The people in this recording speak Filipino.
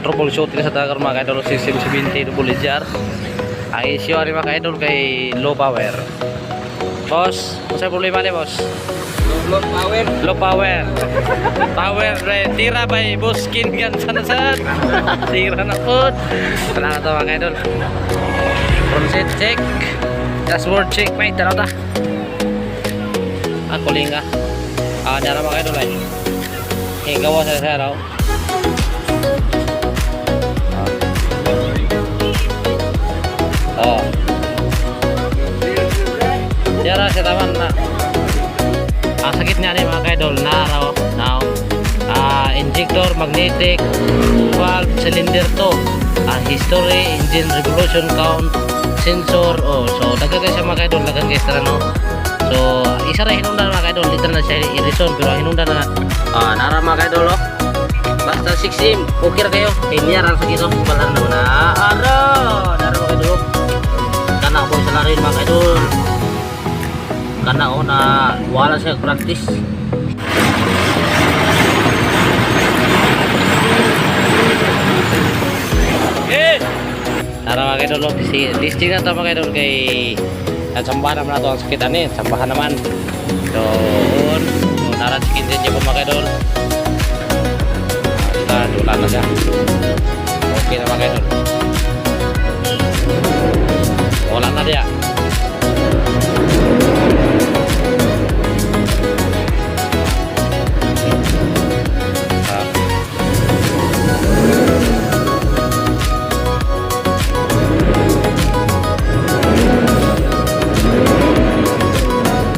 troubleshooting sa tagar mga kaidol, system 70 double jar. Ang issue ari mga kaidol kay low power. Boss, ano problema ni boss? Low power. Low power. Power tira by buskin gan sanasan. Tira na po. Salamat to mga kaidol. Front seat check. Dashboard check, may tanaw ta. Ako linga. Dara mga kaidol ay. Gawa sa saraw. Oh. Dara sa taman na. Ang sakit niya ni mga kaidol na raw. Now, injector, magnetic, valve, cylinder to. History, engine revolution count, sensor. Oh, so dagan guys mga kaidol, dagan guys tara no. So isa ra hinungdan mga kaidol, dito na siya i-reson pero hinungdan na nara mga kaidol oh. Basta 6M, okay ra kayo. Inyar ang sakit oh, balan na na. Nara mga kaidol. Kana ko sa larin mga kaidol. Kana oh na wala siya practice. Tara mga kaidol, listing na ito mga kaidol kay sambahan naman na ito ang sakitan eh, sambahan naman. So, tara chicken din po mga kaidol. Dula na siya. Okay na mga kaidol. Wala na dia.